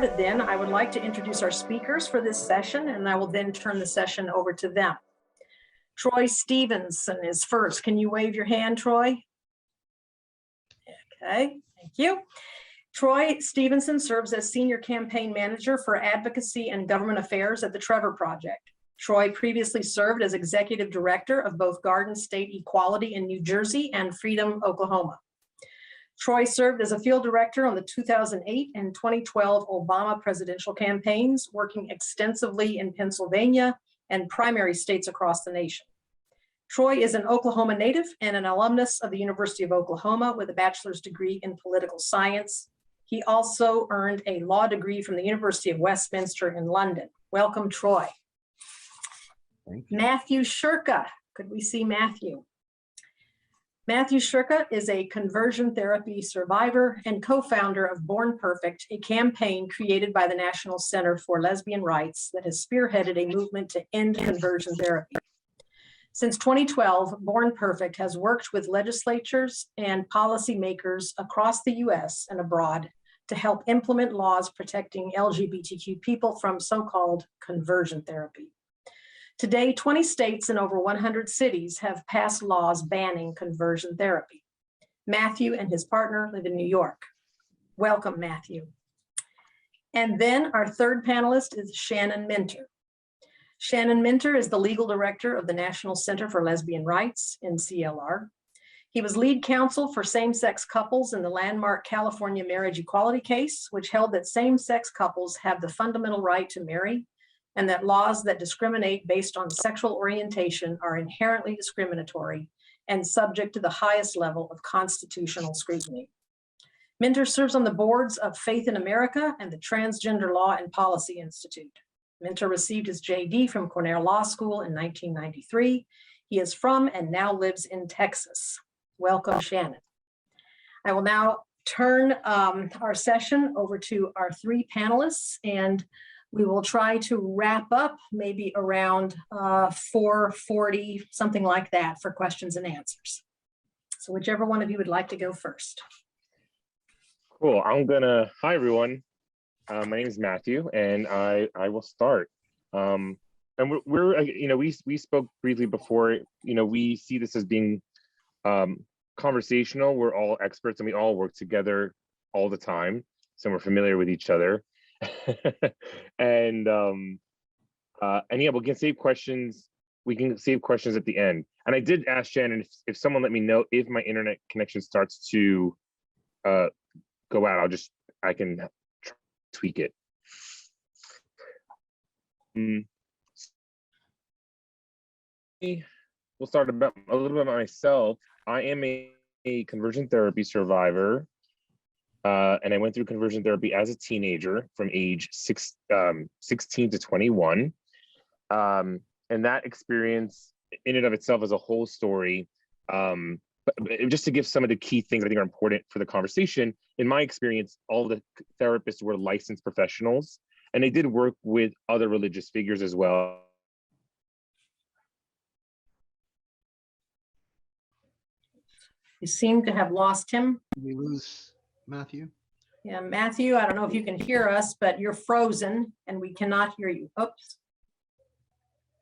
started then, I would like to introduce our speakers for this session, and I will then turn the session over to them. Troy Stevenson is first. Can you wave your hand, Troy? Okay, thank you. Troy Stevenson serves as Senior Campaign Manager for Advocacy and Government Affairs at the Trevor Project. Troy previously served as Executive Director of both Garden State Equality in New Jersey and Freedom, Oklahoma. Troy served as a field director on the 2008 and 2012 Obama presidential campaigns, working extensively in Pennsylvania and primary states across the nation. Troy is an Oklahoma native and an alumnus of the University of Oklahoma with a bachelor's degree in political science. He also earned a law degree from the University of Westminster in London. Welcome, Troy. Thank you. Mathew Shurka. Could we see Mathew? Mathew Shurka is a conversion therapy survivor and co-founder of Born Perfect, a campaign created by the National Center for Lesbian Rights that has spearheaded a movement to end conversion therapy. Since 2012, Born Perfect has worked with legislatures and policymakers across the US and abroad to help implement laws protecting LGBTQ people from so-called conversion therapy. Today, 20 states and over 100 cities have passed laws banning conversion therapy. Mathew and his partner live in New York. Welcome, Mathew. And then our third panelist is Shannon Minter. Shannon Minter is the legal director of the National Center for Lesbian Rights, NCLR. He was lead counsel for same-sex couples in the landmark California marriage equality case, which held that same-sex couples have the fundamental right to marry, and that laws that discriminate based on sexual orientation are inherently discriminatory and subject to the highest level of constitutional scrutiny. Minter serves on the boards of Faith in America and the Transgender Law and Policy Institute. Minter received his JD from Cornell Law School in 1993. He is from and now lives in Texas. Welcome, Shannon. I will now turn our session over to our three panelists, and we will try to wrap up maybe around 4:40, something like that, for questions and answers. So whichever one of you would like to go first. Cool. Hi everyone. My name is Mathew, and I will start. And we spoke briefly before. We see this as being conversational. We're all experts, and we all work together all the time, so we're familiar with each other. and yeah, we can save questions. We can save questions at the end. And I did ask Shannon if someone let me know if my internet connection starts to go out. I can tweak it. We'll start a little bit about myself. I am a conversion therapy survivor. And I went through conversion therapy as a teenager from age 16 to 21. And that experience in and of itself is a whole story. But just to give some of the key things I think are important for the conversation, in my experience, all the therapists were licensed professionals, and they did work with other religious figures as well. You seem to have lost him. Did we lose Mathew? Yeah, Mathew, I don't know if you can hear us, but you're frozen and we cannot hear you. Oops.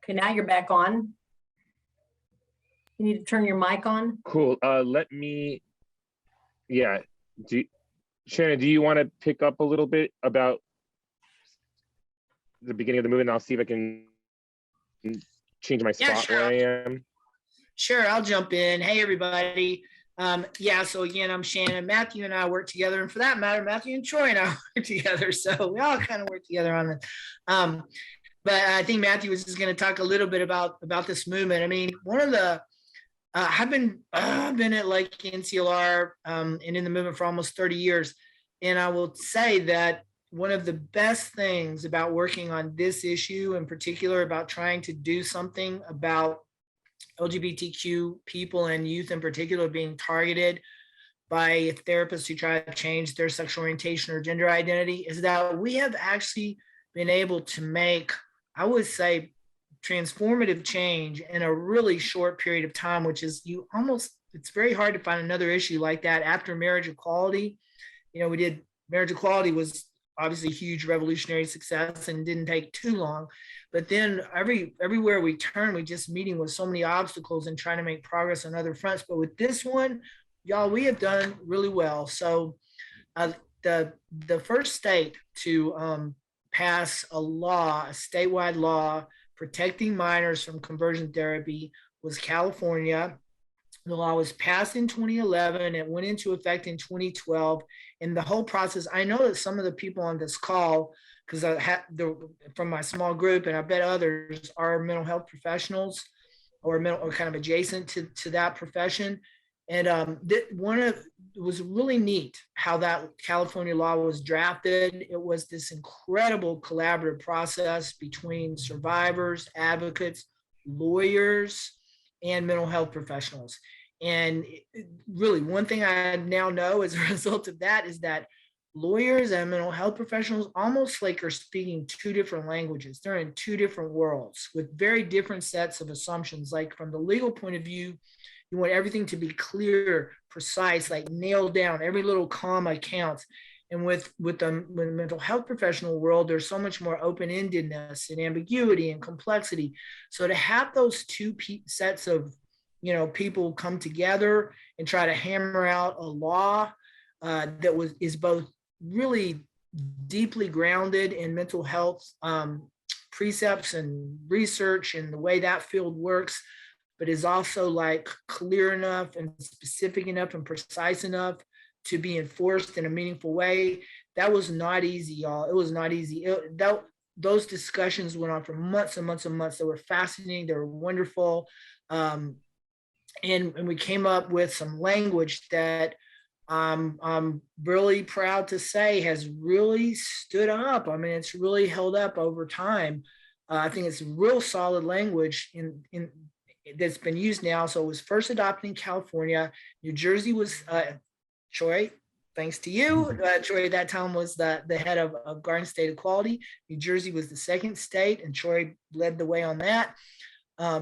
Okay, now you're back on. You need to turn your mic on. Cool. Shannon, do you want to pick up a little bit about the beginning of the movie, and I'll see if I can change my spot where I am? Sure, I'll jump in. Hey, everybody. So again, I'm Shannon. Mathew and I work together, and for that matter, Mathew and Troy and I work together. So we all kind of work together on this. But I think Mathew was just going to talk a little bit about this movement. I mean, one of the I've been at like NCLR and in the movement for almost 30 years, and I will say that one of the best things about working on this issue in particular, about trying to do something about LGBTQ people and youth in particular being targeted by therapists who try to change their sexual orientation or gender identity, is that we have actually been able to make, I would say, transformative change in a really short period of time, which is it's very hard to find another issue like that after marriage equality. We did marriage equality was obviously huge revolutionary success and didn't take too long. But then everywhere we turn, we just meeting with so many obstacles and trying to make progress on other fronts. But with this one, y'all, we have done really well. So the first state to pass a law, a statewide law protecting minors from conversion therapy was California. The law was passed in 2011. It went into effect in 2012. And the whole process, I know that some of the people on this call, because from my small group, and I bet others are mental health professionals or kind of adjacent to that profession. And it was really neat how that California law was drafted. It was this incredible collaborative process between survivors, advocates, lawyers, and mental health professionals. And really, one thing I now know as a result of that is that lawyers and mental health professionals almost like are speaking two different languages. They're in two different worlds with very different sets of assumptions. Like from the legal point of view, you want everything to be clear, precise, like nailed down, every little comma counts. And with the mental health professional world, there's so much more open-endedness and ambiguity and complexity. So to have those two sets of people come together and try to hammer out a law that is both really deeply grounded in mental health precepts and research and the way that field works, but is also like clear enough and specific enough and precise enough to be enforced in a meaningful way. That was not easy, y'all. It was not easy. Those discussions went on for months and months and months. They were fascinating. They were wonderful. And we came up with some language that I'm really proud to say has really stood up. I mean, it's really held up over time. I think it's real solid language that's been used now. So it was first adopted in California. New Jersey was, Troy, thanks to you, Troy at that time was the head of Garden State Equality. New Jersey was the second state, and Troy led the way on that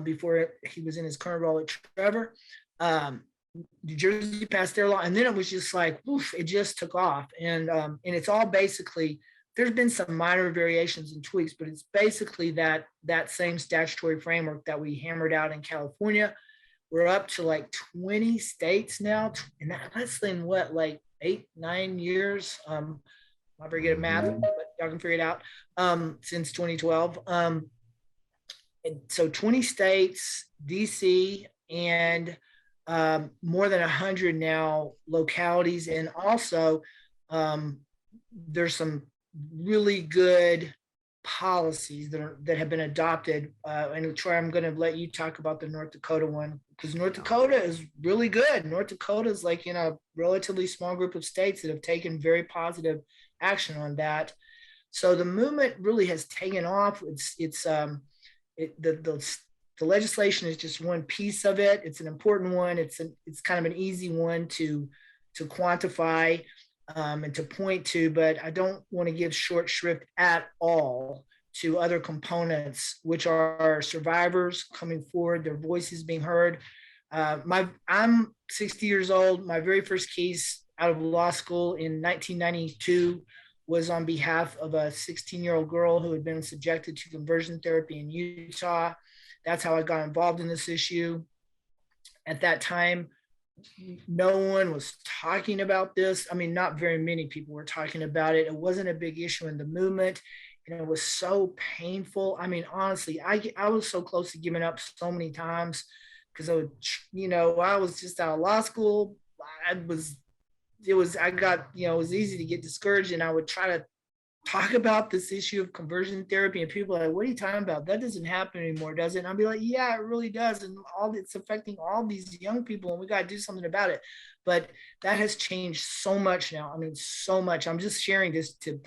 before he was in his current role at Trevor. New Jersey passed their law, and then it was just like, woof, it just took off. And it's all basically, there's been some minor variations and tweaks, but it's basically that same statutory framework that we hammered out in California. We're up to like 20 states now, and less than what, like 8-9 years. I'm not very good at math, but y'all can figure it out. Since 2012. And so 20 states, DC, and more than 100 now localities. And also there's some really good policies that have been adopted. And Troy, I'm going to let you talk about the North Dakota one, because North Dakota is really good. North Dakota is like in a relatively small group of states that have taken very positive action on that. So the movement really has taken off. The legislation is just one piece of it. It's an important one. It's kind of an easy one to quantify and to point to, but I don't want to give short shrift at all to other components, which are survivors coming forward, their voices being heard. I'm 60 years old. My very first case out of law school in 1992 was on behalf of a 16-year-old girl who had been subjected to conversion therapy in Utah. That's how I got involved in this issue. At that time, no one was talking about this. I mean, not very many people were talking about it. It wasn't a big issue in the movement, and it was so painful. I mean, honestly, I was so close to giving up so many times because I was just out of law school. It was easy to get discouraged, and I would try to talk about this issue of conversion therapy, and people are like, what are you talking about? That doesn't happen anymore, does it? And I'll be like, yeah, it really does. And it's affecting all these young people, and we got to do something about it. But that has changed so much now. I mean, so much. I'm just sharing this to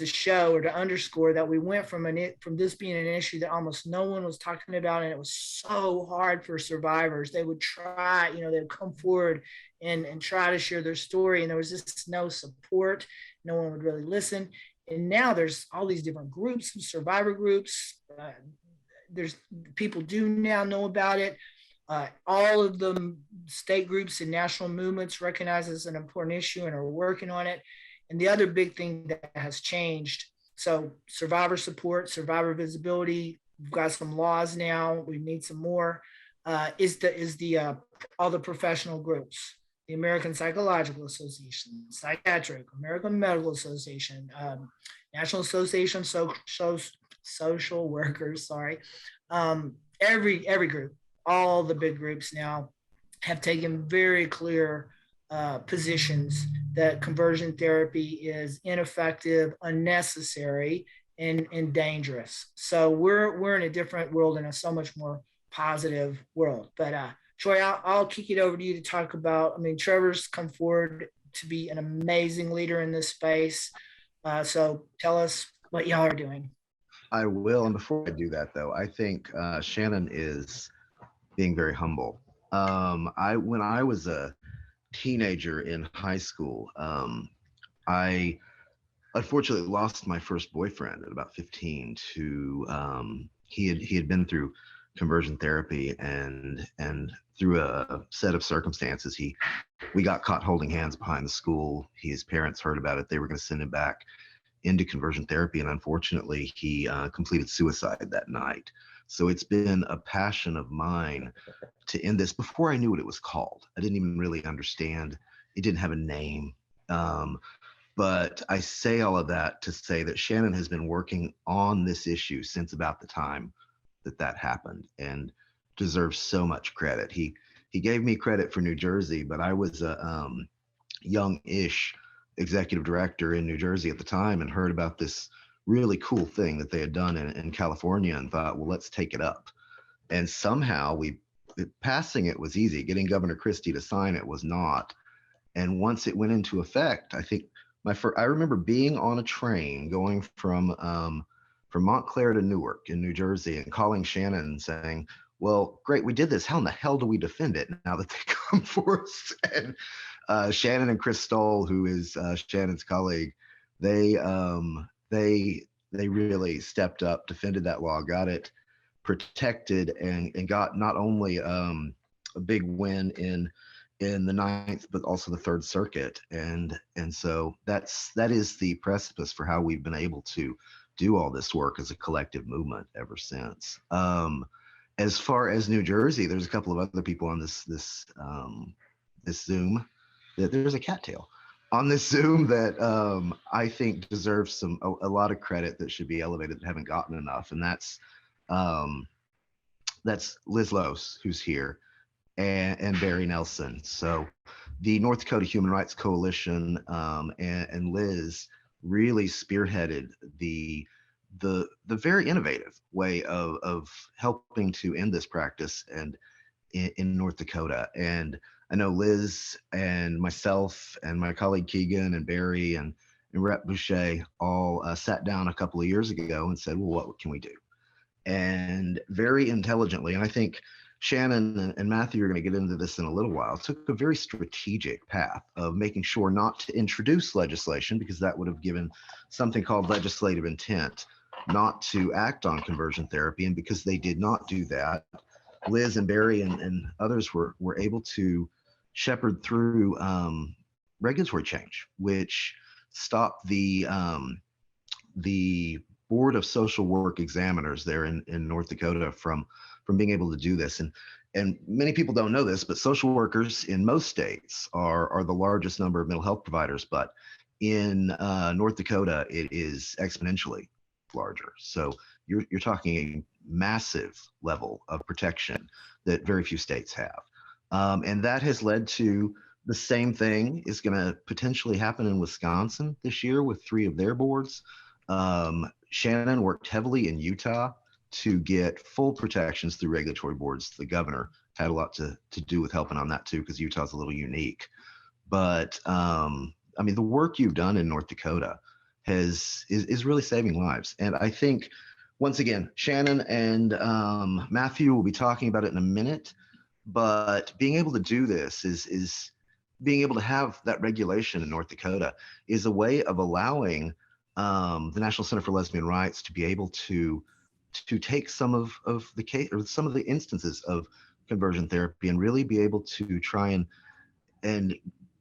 show or to underscore that we went from this being an issue that almost no one was talking about, and it was so hard for survivors. They would try, they'd come forward and try to share their story, and there was just no support. No one would really listen. And now there's all these different groups, survivor groups. There's people do now know about it. All of the state groups and national movements recognize it's an important issue and are working on it. And the other big thing that has changed, so survivor support, survivor visibility, we've got some laws now, we need some more, is the all the professional groups, the American Psychological Association, Psychiatric, American Medical Association, National Association of Social Workers, sorry. Every group, all the big groups now have taken very clear positions that conversion therapy is ineffective, unnecessary, and dangerous. So we're in a different world and a so much more positive world. But Troy, I'll kick it over to you to talk about, I mean, Trevor's come forward to be an amazing leader in this space. So tell us what y'all are doing. I will. And before I do that, though, I think Shannon is being very humble. When I was a teenager in high school, I unfortunately lost my first boyfriend at about 15 to he had been through conversion therapy, and through a set of circumstances we got caught holding hands behind the school. His parents heard about it. They were going to send him back into conversion therapy, and unfortunately he completed suicide that night. So it's been a passion of mine to end this before I knew what it was called. I didn't even really understand. It didn't have a name. But I say all of that to say that Shannon has been working on this issue since about the time that happened, and deserves so much credit. He gave me credit for New Jersey, but I was a young-ish executive director in New Jersey at the time and heard about this really cool thing that they had done in California and thought, well, let's take it up. And somehow passing it was easy. Getting Governor Christie to sign it was not. And once it went into effect, I think I remember being on a train going from Montclair to Newark in New Jersey and calling Shannon and saying, well, great, we did this. How in the hell do we defend it now that they come for us? And Shannon and Chris Stoll, who is Shannon's colleague, they really stepped up, defended that law, got it protected, and got not only a big win in the Ninth, but also the Third Circuit. And so that is the precipice for how we've been able to do all this work as a collective movement ever since. As far as New Jersey, there's a couple of other people on this Zoom. There's a cattail on this Zoom that I think deserves a lot of credit that should be elevated that haven't gotten enough, and that's Liz Lose, who's here, and Barry Nelson. So the North Dakota Human Rights Coalition and Liz really spearheaded the very innovative way of helping to end this practice and in North Dakota. And I know Liz and myself and my colleague Keegan and Barry and Rep Boucher all sat down a couple of years ago and said, well, what can we do? And very intelligently, and I think Shannon and Mathew are going to get into this in a little while, took a very strategic path of making sure not to introduce legislation, because that would have given something called legislative intent not to act on conversion therapy. And because they did not do that, Liz and Barry and others were able to shepherd through regulatory change, which stopped the Board of Social Work Examiners there in North Dakota from being able to do this. And many people don't know this, but social workers in most states are the largest number of mental health providers, but in North Dakota, it is exponentially larger. So you're talking a massive level of protection that very few states have. And that has led to the same thing is going to potentially happen in Wisconsin this year with 3 of their boards. Shannon worked heavily in Utah to get full protections through regulatory boards. The governor had a lot to do with helping on that too, because Utah's a little unique. But I mean, the work you've done in North Dakota is really saving lives. And I think, once again, Shannon and Mathew will be talking about it in a minute, but being able to do this is being able to have that regulation in North Dakota is a way of allowing the National Center for Lesbian Rights to be able to take some of the case or some of the instances of conversion therapy and really be able to try and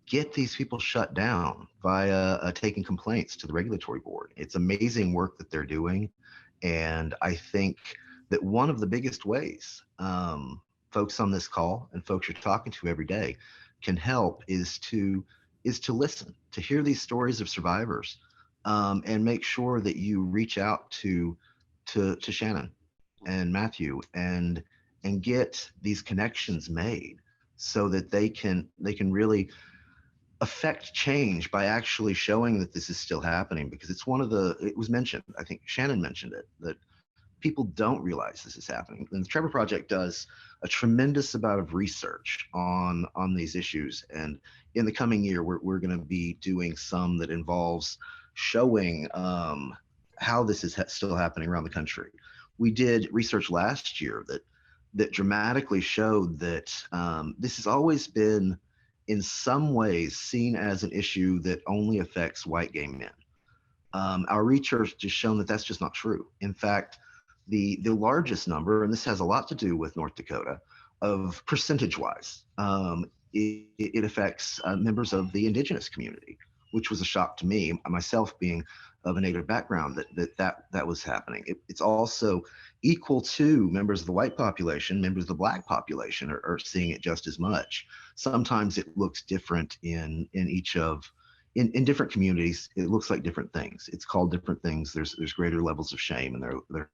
get these people shut down via taking complaints to the regulatory board. It's amazing work that they're doing. And I think that one of the biggest ways folks on this call and folks you're talking to every day can help is to listen, to hear these stories of survivors, and make sure that you reach out to Shannon and Mathew and get these connections made so that they can really affect change by actually showing that this is still happening. Because it's it was mentioned, I think Shannon mentioned it, that people don't realize this is happening. And the Trevor Project does a tremendous amount of research on these issues. And in the coming year, we're going to be doing some that involves showing how this is still happening around the country. We did research last year that dramatically showed that this has always been in some ways seen as an issue that only affects white gay men. Our research has shown that that's just not true. In fact, the largest number, and this has a lot to do with North Dakota, of percentage-wise, it affects members of the indigenous community, which was a shock to me, myself being of a Native background, that was happening. It's also equal to members of the white population. Members of the Black population are seeing it just as much. Sometimes it looks different in different communities. It looks like different things. It's called different things. There's greater levels of shame, and there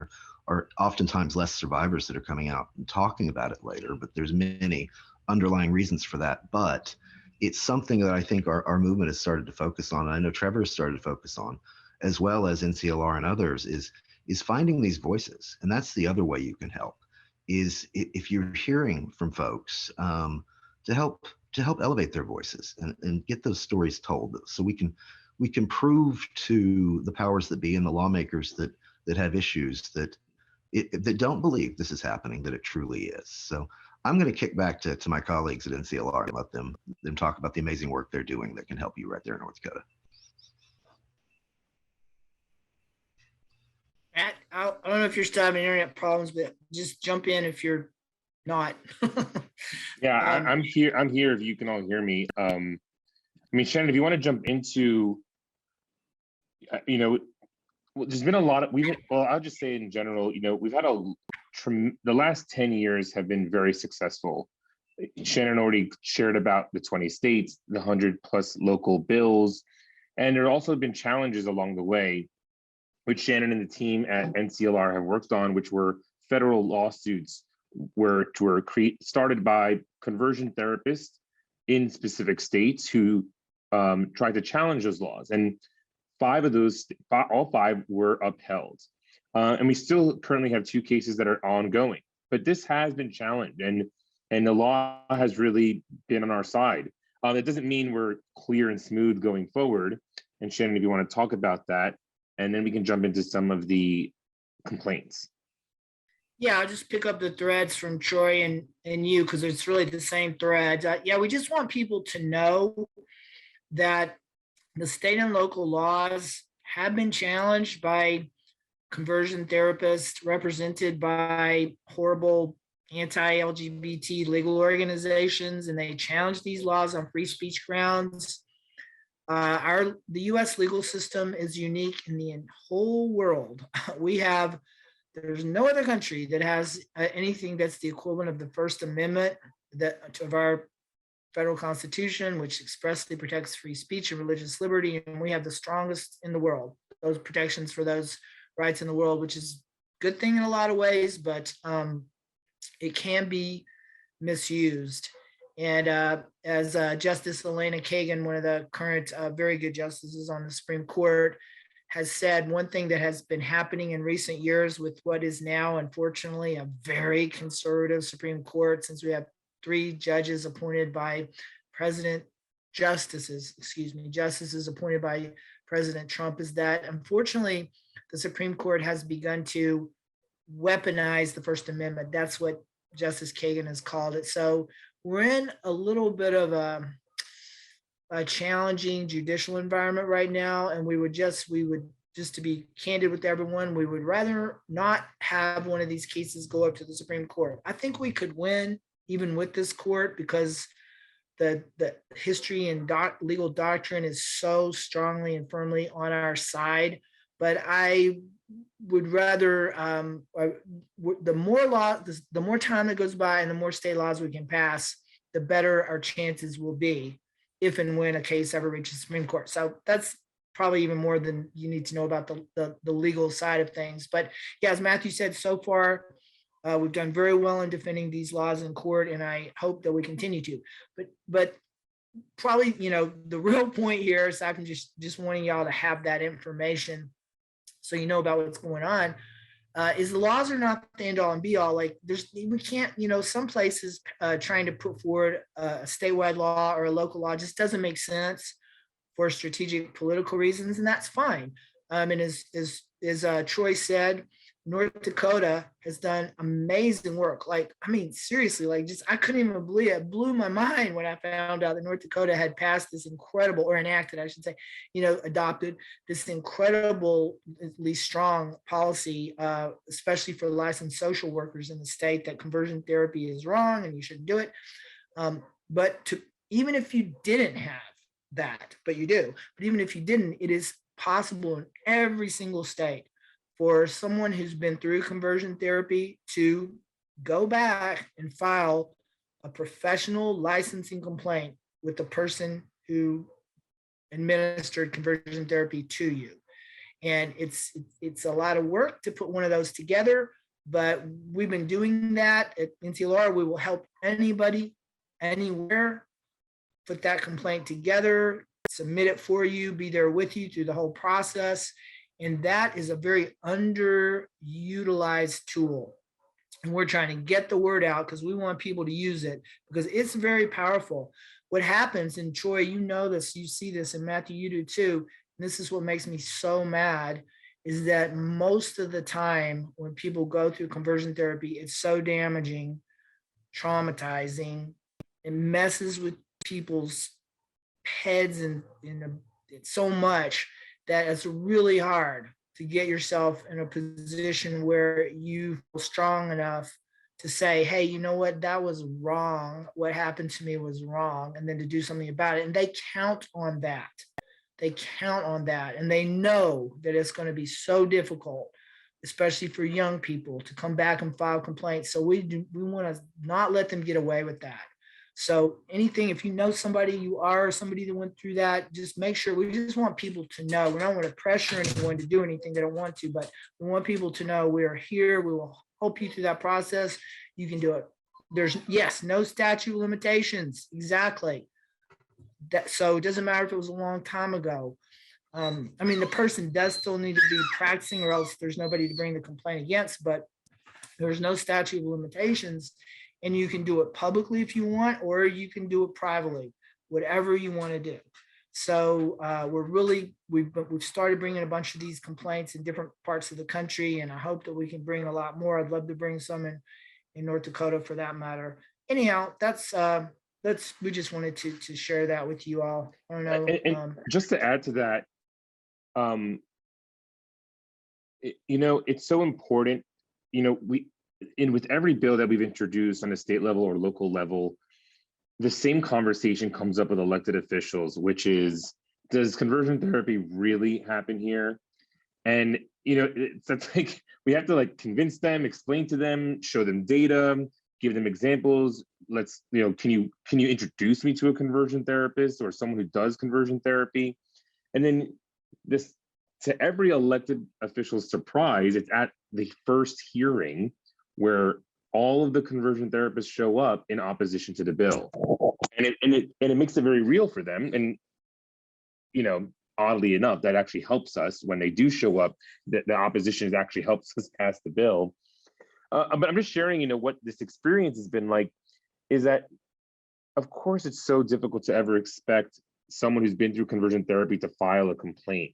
are oftentimes less survivors that are coming out and talking about it later. But there's many underlying reasons for that. But it's something that I think our movement has started to focus on. And I know Trevor has started to focus on, as well as NCLR and others, is finding these voices. And that's the other way you can help, is if you're hearing from folks, to help elevate their voices and get those stories told, so we can prove to the powers that be and the lawmakers that have issues that don't believe this is happening, that it truly is. So I'm going to kick back to my colleagues at NCLR and let them talk about the amazing work they're doing that can help you right there in North Dakota. Matt, I don't know if you're still having internet problems, but just jump in if you're not. Yeah, I'm here. I'm here if you can all hear me. I mean, Shannon, if you want to jump into, there's been a lot of, I'll just say in general, we've had the last 10 years have been very successful. Shannon already shared about the 20 states, the 100+ local bills, and there have also been challenges along the way, which Shannon and the team at NCLR have worked on, which were federal lawsuits started by conversion therapists in specific states who tried to challenge those laws. And all five were upheld. And we still currently have 2 cases that are ongoing, but this has been challenged, and the law has really been on our side. It doesn't mean we're clear and smooth going forward. And Shannon, if you want to talk about that, and then we can jump into some of the complaints. Yeah, I'll just pick up the threads from Troy and you, because it's really the same threads. Yeah, we just want people to know that the state and local laws have been challenged by conversion therapists represented by horrible anti-LGBT legal organizations, and they challenge these laws on free speech grounds. The U.S. legal system is unique in the whole world. There's no other country that has anything that's the equivalent of the First Amendment of our federal Constitution, which expressly protects free speech and religious liberty. And we have the strongest in the world, those protections for those rights in the world, which is a good thing in a lot of ways, but it can be misused. And as Justice Elena Kagan, one of the current very good justices on the Supreme Court, has said, one thing that has been happening in recent years with what is now, unfortunately, a very conservative Supreme Court, since we have 3 judges appointed by justices appointed by President Trump, is that unfortunately the Supreme Court has begun to weaponize the First Amendment. That's what Justice Kagan has called it. So we're in a little bit of a challenging judicial environment right now, and we would just to be candid with everyone, we would rather not have one of these cases go up to the Supreme Court. I think we could win even with this court, because the history and legal doctrine is so strongly and firmly on our side, but I would rather the more time that goes by and the more state laws we can pass, the better our chances will be if and when a case ever reaches the Supreme Court. So that's probably even more than you need to know about the legal side of things. But yeah, as Mathew said, so far, we've done very well in defending these laws in court, and I hope that we continue to. But probably, the real point here, aside from just wanting y'all to have that information so you know about what's going on, is the laws are not the end all and be all. Like we can't, some places trying to put forward a statewide law or a local law just doesn't make sense for strategic political reasons, and that's fine. And as Troy said, North Dakota has done amazing work. Like, I mean, seriously, like I couldn't even believe it. It blew my mind when I found out that North Dakota had passed this incredible, or enacted, I should say, adopted this incredibly strong policy, especially for licensed social workers in the state, that conversion therapy is wrong and you shouldn't do it. But even if you didn't have that, but you do, but even if you didn't, it is possible in every single state for someone who's been through conversion therapy to go back and file a professional licensing complaint with the person who administered conversion therapy to you. And it's a lot of work to put one of those together, but we've been doing that at NCLR. We will help anybody, anywhere, put that complaint together, submit it for you, be there with you through the whole process. And that is a very underutilized tool. And we're trying to get the word out because we want people to use it because it's very powerful. What happens, and Troy, you know this, you see this, and Mathew, you do too, and this is what makes me so mad, is that most of the time when people go through conversion therapy, it's so damaging, traumatizing, it messes with people's heads and it's so much that it's really hard to get yourself in a position where you feel strong enough to say, hey, you know what, that was wrong. What happened to me was wrong. And then to do something about it. And they count on that. They count on that. And they know that it's going to be so difficult, especially for young people, to come back and file complaints. So we want to not let them get away with that. So anything, if you know somebody, you are somebody that went through that, just make sure, we just want people to know. We don't want to pressure anyone to do anything they don't want to, but we want people to know we are here. We will help you through that process. You can do it. There's, yes, no statute of limitations. Exactly. So it doesn't matter if it was a long time ago. I mean, the person does still need to be practicing, or else there's nobody to bring the complaint against, but there's no statute of limitations. And you can do it publicly if you want, or you can do it privately, whatever you want to do. So we've started bringing a bunch of these complaints in different parts of the country, and I hope that we can bring a lot more. I'd love to bring some in North Dakota for that matter. Anyhow, we just wanted to share that with you all. I don't know. And just to add to that, it's so important, with every bill that we've introduced on a state level or local level, the same conversation comes up with elected officials, which is, does conversion therapy really happen here? And, that's like, we have to convince them, explain to them, show them data, give them examples. Can you introduce me to a conversion therapist or someone who does conversion therapy? And then this, to every elected official's surprise, it's at the first hearing where all of the conversion therapists show up in opposition to the bill, and it makes it very real for them. And oddly enough, that actually helps us when they do show up. That the opposition actually helps us pass the bill. But I'm just sharing, what this experience has been like. Is that, of course, it's so difficult to ever expect someone who's been through conversion therapy to file a complaint.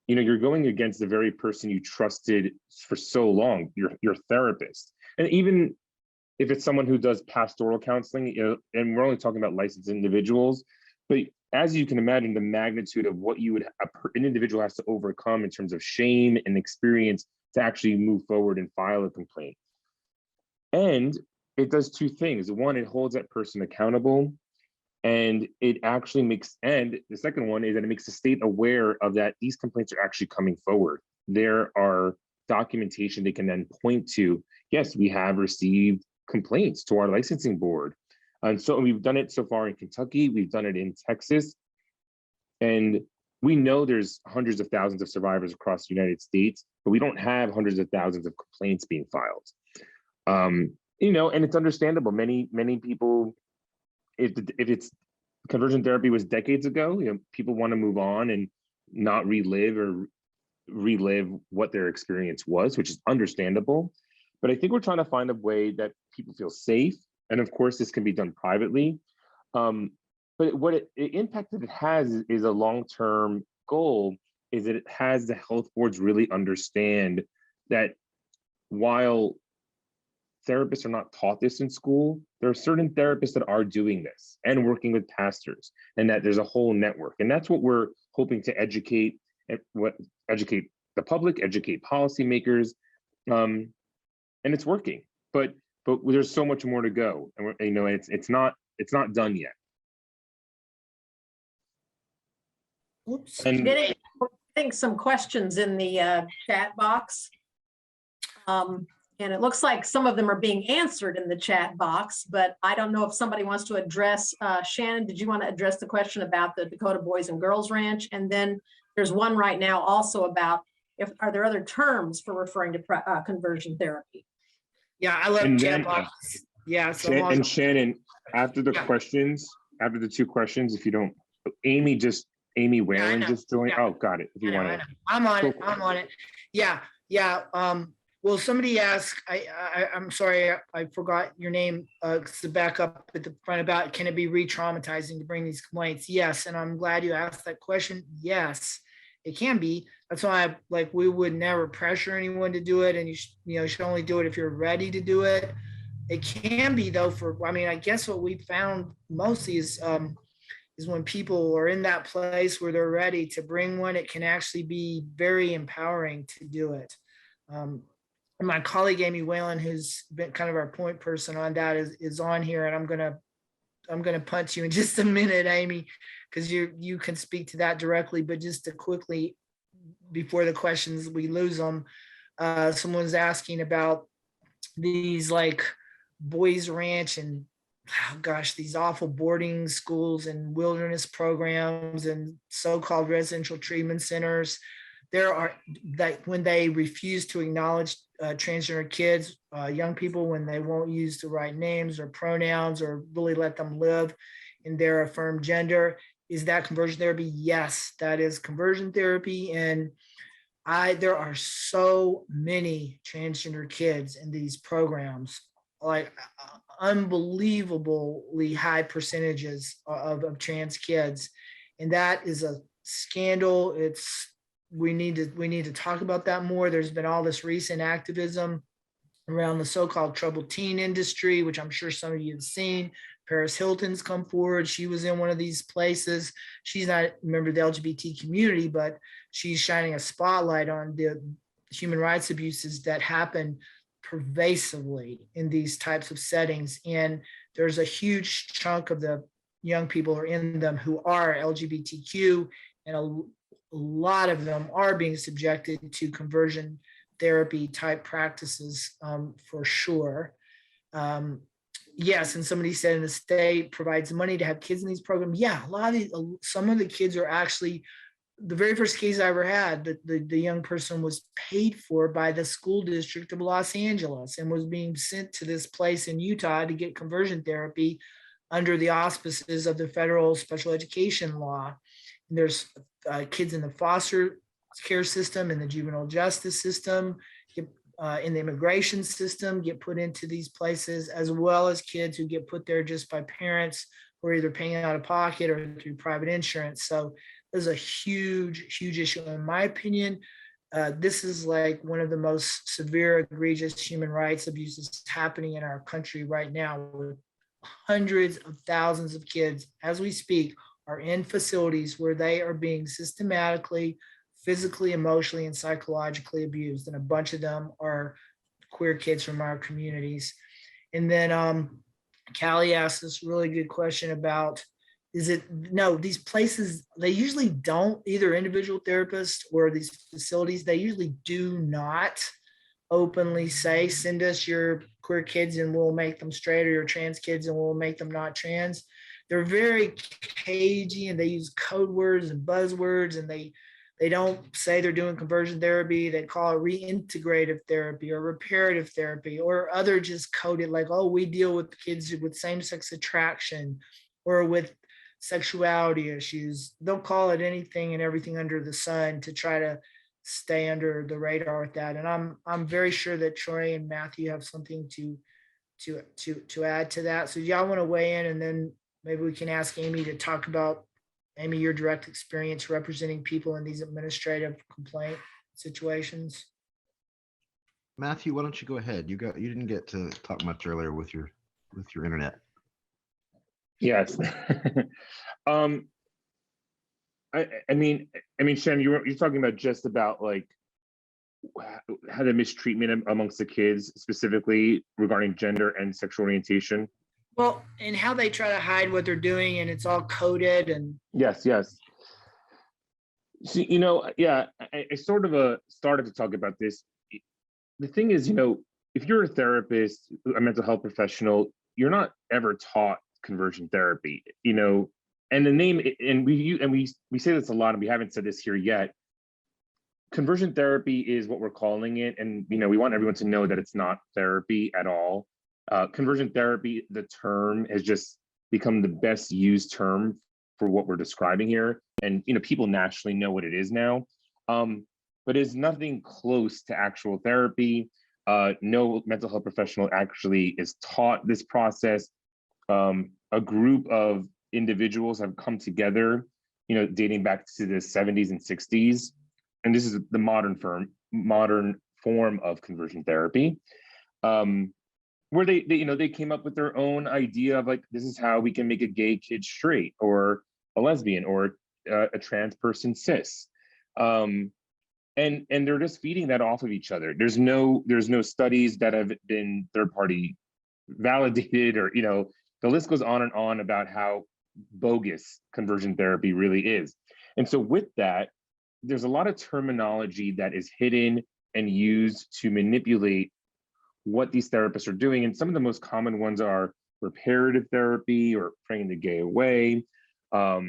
You're going against the very person you trusted for so long, your therapist. And even if it's someone who does pastoral counseling, and we're only talking about licensed individuals, but as you can imagine, the magnitude of what an individual has to overcome in terms of shame and experience to actually move forward and file a complaint. And it does two things. One, it holds that person accountable, and it actually makes, and the second one is that it makes the state aware of that these complaints are actually coming forward. There are documentation they can then point to. Yes, we have received complaints to our licensing board. And so we've done it so far in Kentucky, we've done it in Texas. And we know there's hundreds of thousands of survivors across the United States, but we don't have hundreds of thousands of complaints being filed. You know, and it's understandable. Many people, if it's conversion therapy was decades ago, you know, people want to move on and not relive what their experience was, which is understandable. But I think we're trying to find a way that people feel safe. And of course, this can be done privately. But what the impact that it has is a long-term goal, is that it has the health boards really understand that while therapists are not taught this in school, there are certain therapists that are doing this and working with pastors, and that there's a whole network. And that's what we're hoping to educate the public, educate policymakers, and it's working. But there's so much more to go, and you know, it's not done yet. Oops. And Getting, I think, some questions in the chat box. And it looks like some of them are being answered in the chat box, but I don't know if somebody wants to address, Shannon, did you want to address the question about the Dakota Boys and Girls Ranch? And then there's one right now also about are there other terms for referring to conversion therapy? Yeah, I love And chat then, boxes. Yeah, so and Shannon, after the Yeah. questions, after the two questions, if you don't, Amy Whalen know. just joined. Yeah. Oh, got it. If you want to. I'm on Go it. for I'm on it. Yeah. Well, somebody asked, I'm sorry, I forgot your name, to back up at the front about, can it be re-traumatizing to bring these complaints? Yes. And I'm glad you asked that question. Yes, it can be. That's why we would never pressure anyone to do it. And you should only do it if you're ready to do it. It can be though I guess what we found mostly is when people are in that place where they're ready to bring one, it can actually be very empowering to do it. And my colleague, Amy Whalen, who's been kind of our point person on that, is on here. And I'm going to punch you in just a minute, Amy, because you can speak to that directly. But just to quickly, before the questions, we lose them, someone's asking about these boys ranch and these awful boarding schools and wilderness programs and so-called residential treatment centers. There are when they refuse to acknowledge transgender kids, young people, when they won't use the right names or pronouns or really let them live in their affirmed gender. Is that conversion therapy? Yes, that is conversion therapy. And there are so many transgender kids in these programs, unbelievably high percentages of trans kids. And that is a scandal. We need to talk about that more. There's been all this recent activism around the so-called troubled teen industry, which I'm sure some of you have seen. Paris Hilton's come forward. She was in one of these places. She's not a member of the LGBT community, but she's shining a spotlight on the human rights abuses that happen pervasively in these types of settings. And there's a huge chunk of the young people who are in them who are LGBTQ, and a lot of them are being subjected to conversion therapy type practices, for sure. Yes, and somebody said, in the state provides money to have kids in these programs. Yeah, some of the kids are actually, the very first case I ever had, the young person was paid for by the school district of Los Angeles and was being sent to this place in Utah to get conversion therapy under the auspices of the federal special education law. And there's kids in the foster care system, in the juvenile justice system, in the immigration system, get put into these places, as well as kids who get put there just by parents who are either paying out of pocket or through private insurance. So there's a huge, huge issue. In my opinion, this is one of the most severe, egregious human rights abuses happening in our country right now, with hundreds of thousands of kids, as we speak, are in facilities where they are being systematically, physically, emotionally, and psychologically abused. And a bunch of them are queer kids from our communities. And then Callie asked this really good question about, these places, they usually don't, either individual therapists or these facilities, they usually do not openly say, send us your queer kids and we'll make them straight, or your trans kids and we'll make them not trans. They're very cagey and they use code words and buzzwords, and they don't say they're doing conversion therapy. They call it reintegrative therapy or reparative therapy, or other just coded like, oh, we deal with kids with same-sex attraction or with sexuality issues. They'll call it anything and everything under the sun to try to stay under the radar with that. And I'm very sure that Troy and Mathew have something to add to that. So y'all want to weigh in, and then maybe we can ask Amy to talk about, Amy, your direct experience representing people in these administrative complaint situations. Mathew, why don't you go ahead? You didn't get to talk much earlier with your internet. Yes. I mean, Shannon, you're talking about just about like how the mistreatment amongst the kids, specifically regarding gender and sexual orientation. Well, and how they try to hide what they're doing, and it's all coded. And Yes. So, yeah, I sort of started to talk about this. The thing is, if you're a therapist, a mental health professional, you're not ever taught conversion therapy, and the name, and we say this a lot, and we haven't said this here yet. Conversion therapy is what we're calling it, and we want everyone to know that it's not therapy at all. Conversion therapy, the term has just become the best used term for what we're describing here, and people nationally know what it is now. But it's nothing close to actual therapy. No mental health professional actually is taught this process. A group of individuals have come together, dating back to the 70s and 60s. And this is the modern form of conversion therapy, where they came up with their own idea of like, this is how we can make a gay kid straight, or a lesbian, or a trans person cis. And they're just feeding that off of each other. There's no studies that have been third-party validated, or the list goes on and on about how bogus conversion therapy really is. And so with that, there's a lot of terminology that is hidden and used to manipulate what these therapists are doing. And some of the most common ones are reparative therapy, or praying the gay away. Oh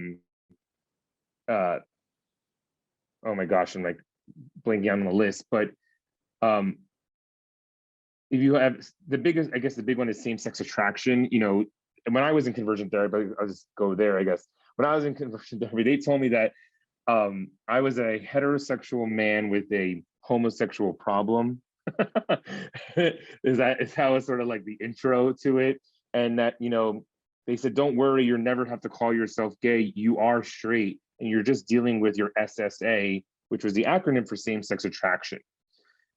my gosh, I'm like blanking on the list, but if you have the biggest, I guess the big one is same-sex attraction. When I was in conversion therapy, I'll just go there, I guess. When I was in conversion therapy, they told me that I was a heterosexual man with a homosexual problem. Is how it's sort of like the intro to it. And that, they said, don't worry, you'll never have to call yourself gay. You are straight, and you're just dealing with your SSA, which was the acronym for same-sex attraction.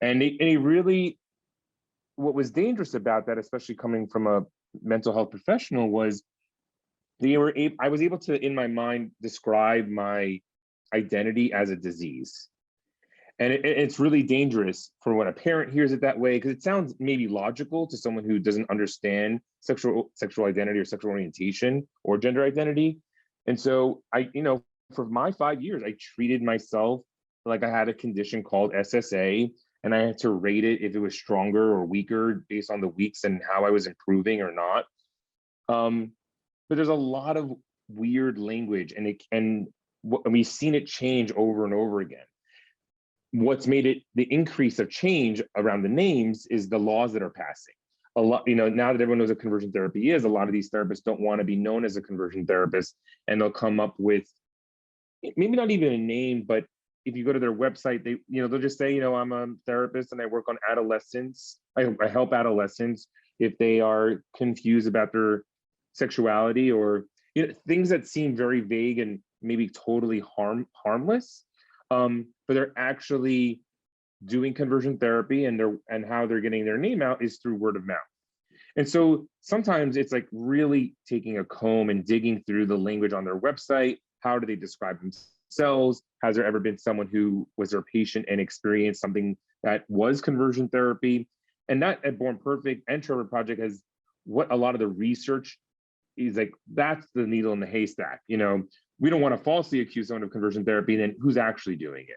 And it really, what was dangerous about that, especially coming from a mental health professional, was I was able to, in my mind, describe my identity as a disease. And it's really dangerous for when a parent hears it that way, because it sounds maybe logical to someone who doesn't understand sexual identity or sexual orientation or gender identity. And so for my 5 years, I treated myself like I had a condition called SSA, and I had to rate it if it was stronger or weaker based on the weeks and how I was improving or not. But there's a lot of weird language, and we've seen it change over and over again. What's made it the increase of change around the names is the laws that are passing. A lot, now that everyone knows what conversion therapy is, a lot of these therapists don't want to be known as a conversion therapist, and they'll come up with maybe not even a name, but if you go to their website, they'll just say, I'm a therapist and I work on adolescents. I help adolescents if they are confused about their sexuality, or things that seem very vague and maybe totally harmless. But they're actually doing conversion therapy, and how they're getting their name out is through word of mouth. And so sometimes it's like really taking a comb and digging through the language on their website. How do they describe themselves? Has there ever been someone who was their patient and experienced something that was conversion therapy? And that at Born Perfect and Trevor Project has what a lot of the research is like, that's the needle in the haystack. You know, we don't want to falsely accuse someone of conversion therapy, then who's actually doing it?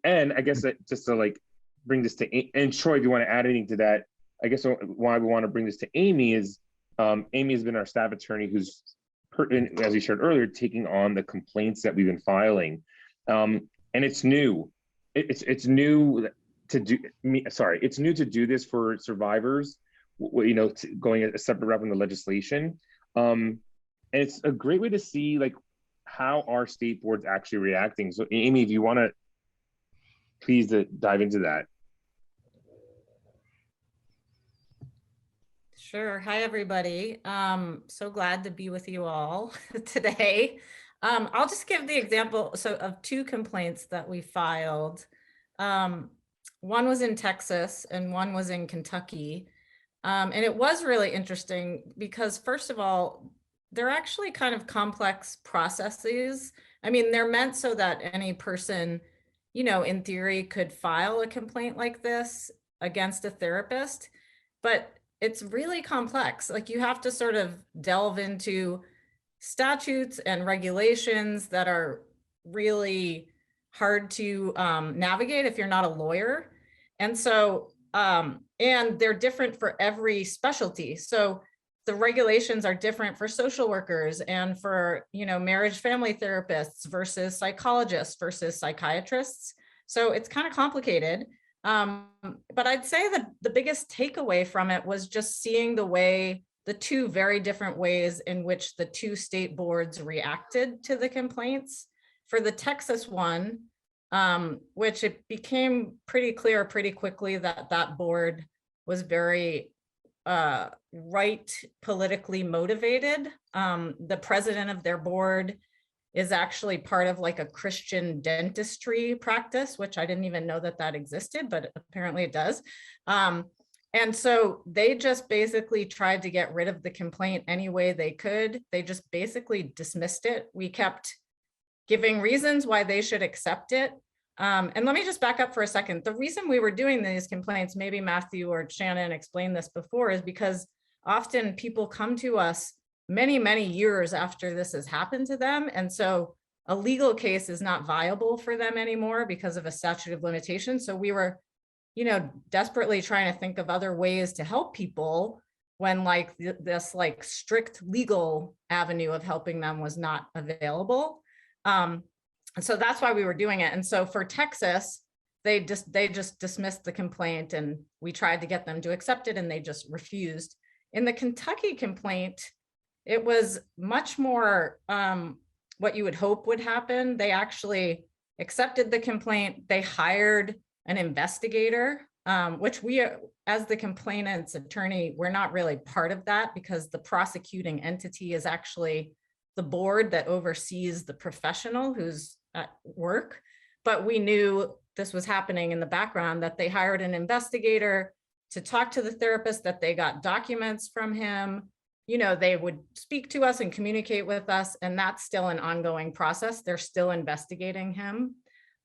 And I guess that just to like bring this to, and Troy, if you want to add anything to that, I guess why we want to bring this to Amy is Amy has been our staff attorney who's, as we shared earlier, taking on the complaints that we've been filing. And it's new. It's new to do, it's new to do this for survivors, you know, going a separate route from the legislation. And it's a great way to see like how our state board's actually reacting. So Amy, if you want to please dive into that. Sure. Hi, everybody. So glad to be with you all today. I'll just give the example of two complaints that we filed. One was in Texas and one was in Kentucky. And it was really interesting because, first of all, they're actually kind of complex processes. I mean, they're meant so that any person, you know, in theory could file a complaint like this against a therapist, but it's really complex. Like, you have to sort of delve into statutes and regulations that are really hard to navigate if you're not a lawyer. And so, and they're different for every specialty. So the regulations are different for social workers and for, you know, marriage family therapists versus psychologists versus psychiatrists. So it's kind of complicated. But I'd say that the biggest takeaway from it was just seeing the two very different ways in which the two state boards reacted to the complaints. For the Texas one, which it became pretty clear pretty quickly that that board was very right politically motivated. The president of their board is actually part of like a Christian dentistry practice, which I didn't even know that existed, but apparently it does. And so they just basically tried to get rid of the complaint any way they could. They just basically dismissed it. We kept giving reasons why they should accept it. And let me just back up for a second. The reason we were doing these complaints, maybe Mathew or Shannon explained this before, is because often people come to us many, many years after this has happened to them. And so a legal case is not viable for them anymore because of a statute of limitations. So we were, you know, desperately trying to think of other ways to help people when like this like strict legal avenue of helping them was not available. So that's why we were doing it. And so for Texas, they just dismissed the complaint and we tried to get them to accept it and they just refused. In the Kentucky complaint, it was much more what you would hope would happen. They actually accepted the complaint. They hired an investigator, which we, as the complainant's attorney, we're not really part of that because the prosecuting entity is actually the board that oversees the professional who's at work. But we knew this was happening in the background, that they hired an investigator to talk to the therapist, that they got documents from him. You know, they would speak to us and communicate with us, and that's still an ongoing process. They're still investigating him.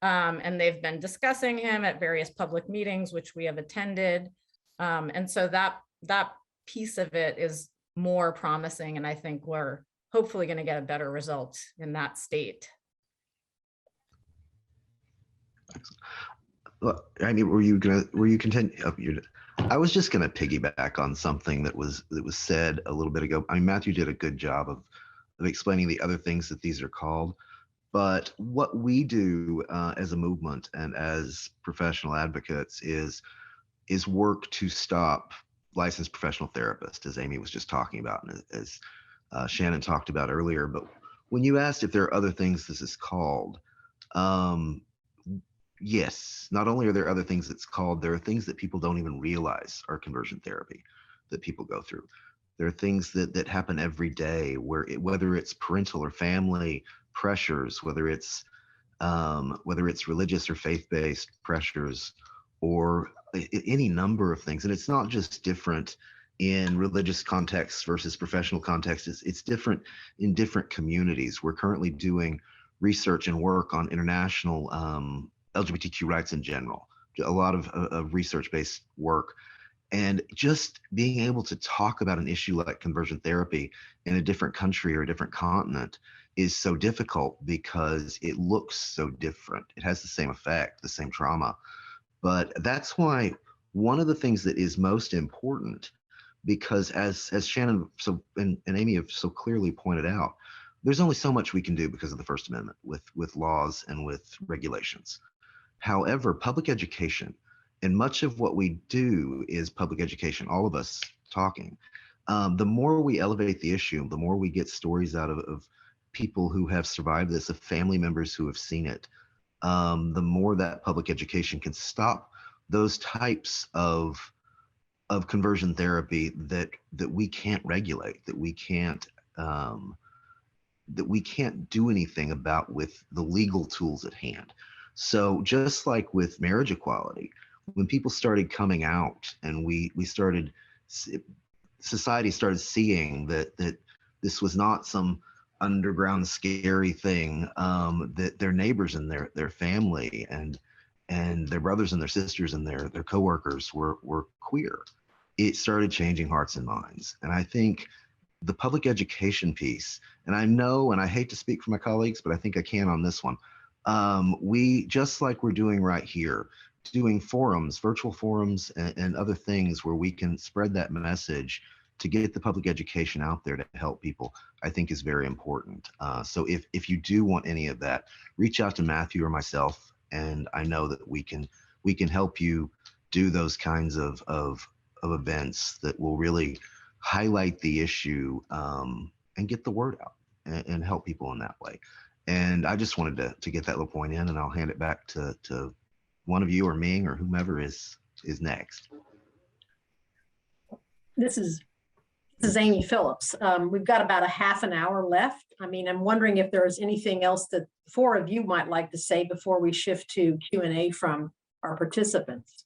And they've been discussing him at various public meetings, which we have attended. And so that piece of it is more promising. And I think we're hopefully going to get a better result in that state. Look, I mean, were you content? I was just going to piggyback on something that was said a little bit ago. I mean, Mathew did a good job of explaining the other things that these are called. But what we do as a movement and as professional advocates is work to stop licensed professional therapists, as Amy was just talking about, and as Shannon talked about earlier. But when you asked if there are other things this is called, yes, not only are there other things it's called, there are things that people don't even realize are conversion therapy that people go through. There are things that happen every day whether it's parental or family pressures, whether it's religious or faith-based pressures, or any number of things. And it's not just different in religious contexts versus professional contexts. It's different in different communities. We're currently doing research and work on international LGBTQ rights in general, a lot of research-based work. And just being able to talk about an issue like conversion therapy in a different country or a different continent is so difficult because it looks so different. It has the same effect, the same trauma. But that's why one of the things that is most important, because as Shannon and Amy have so clearly pointed out, there's only so much we can do because of the First Amendment with laws and with regulations. However, public education, and much of what we do is public education, all of us talking. The more we elevate the issue, the more we get stories out of people who have survived this, of family members who have seen it, the more that public education can stop those types of conversion therapy that we can't regulate, that we can't do anything about with the legal tools at hand. So just like with marriage equality, when people started coming out and society started seeing that this was not some underground scary thing, that their neighbors and their family and their brothers and their sisters and their coworkers were queer, it started changing hearts and minds. And I think the public education piece, and I know, and I hate to speak for my colleagues, but I think I can on this one. We, just like we're doing right here, doing forums, virtual forums and other things where we can spread that message to get the public education out there to help people, I think is very important. So if you do want any of that, reach out to Mathew or myself, and I know that we can help you do those kinds of events that will really highlight the issue, and get the word out and help people in that way. And I just wanted to get that little point in, and I'll hand it back to one of you or Ming or whomever is next. This is Amy Phillips. We've got about a half an hour left. I mean, I'm wondering if there is anything else that the four of you might like to say before we shift to Q&A from our participants.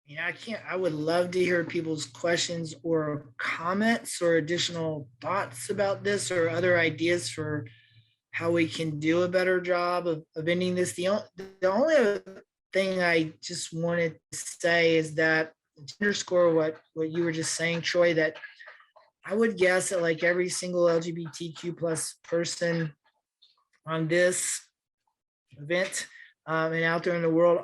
Yeah, I would love to hear people's questions or comments or additional thoughts about this, or other ideas for how we can do a better job of ending this. The only other thing I just wanted to say is that, to underscore what you were just saying, Troy, that I would guess that like every single LGBTQ plus person on this event and out there in the world,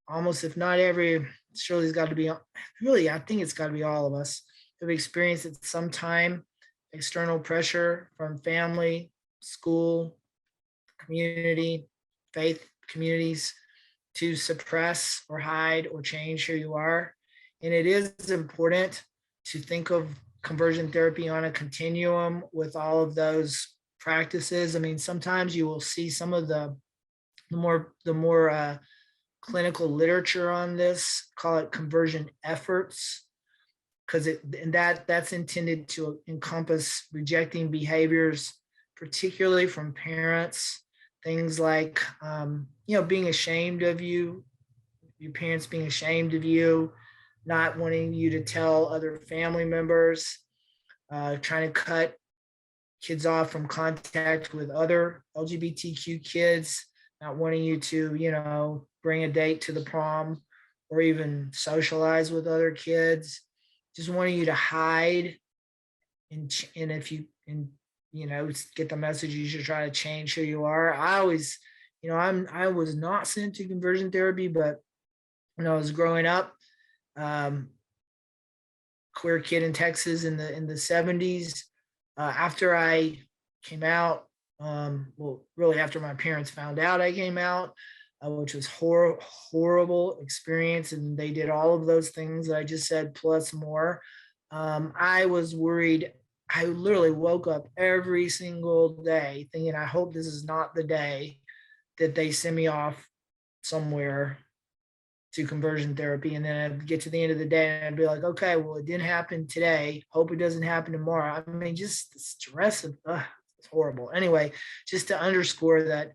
almost if not every, surely it's got to be, really, I think it's got to be all of us have experienced at some time external pressure from family, school, community, faith communities to suppress or hide or change who you are. And it is important to think of conversion therapy on a continuum with all of those practices. I mean, sometimes you will see some of the more clinical literature on this, call it conversion efforts, because that's intended to encompass rejecting behaviors, particularly from parents, things like being ashamed of you, your parents being ashamed of you, not wanting you to tell other family members, trying to cut kids off from contact with other LGBTQ kids, not wanting you to, bring a date to the prom or even socialize with other kids, just wanting you to hide. And if you get the message, you should try to change who you are. I always, I was not sent to conversion therapy, but when I was growing up, queer kid in Texas in the 70s, after I came out, really after my parents found out I came out, which was horrible experience, and they did all of those things that I just said plus more. I was worried. I literally woke up every single day thinking, I hope this is not the day that they send me off somewhere to conversion therapy. And then I'd get to the end of the day and I'd be like, okay, well, it didn't happen today. Hope it doesn't happen tomorrow. I mean, just the stress of it's horrible. Anyway, just to underscore that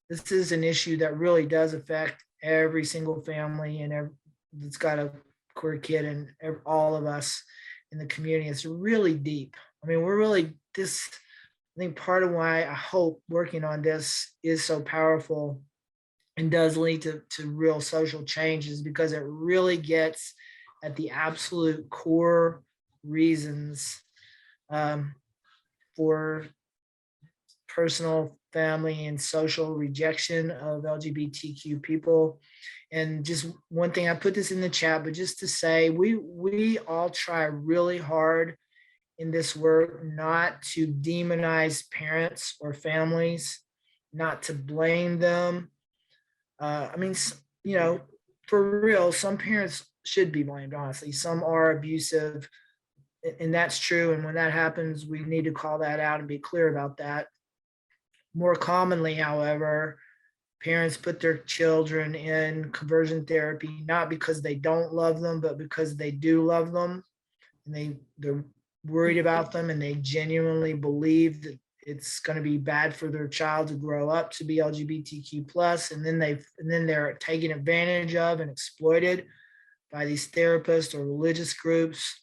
this is an issue that really does affect every single family and that's got a queer kid, and all of us in the community. It's really deep. I mean, we're really think part of why I hope working on this is so powerful and does lead to real social changes, because it really gets at the absolute core reasons for personal, family, and social rejection of LGBTQ people. And just one thing, I put this in the chat, but just to say, we all try really hard in this work not to demonize parents or families, not to blame them. I mean, you know, for real, some parents should be blamed, honestly. Some are abusive, and that's true. And when that happens, we need to call that out and be clear about that. More commonly, however, parents put their children in conversion therapy, not because they don't love them, but because they do love them. And they're worried about them, and they genuinely believe that it's going to be bad for their child to grow up to be LGBTQ plus, and then they're taken advantage of and exploited by these therapists or religious groups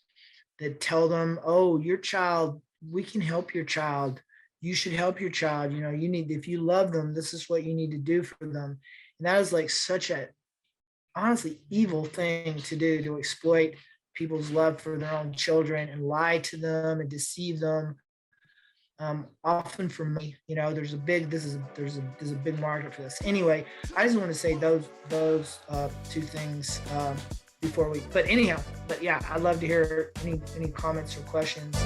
that tell them, oh, your child, we can help your child. You should help your child. You know, you need, if you love them, this is what you need to do for them. And that is like such a honestly evil thing to do, to exploit people's love for their own children and lie to them and deceive them. Often for me, you know, there's a big market for this. Anyway, I just want to say those two things before we. But anyhow, yeah, I'd love to hear any comments or questions.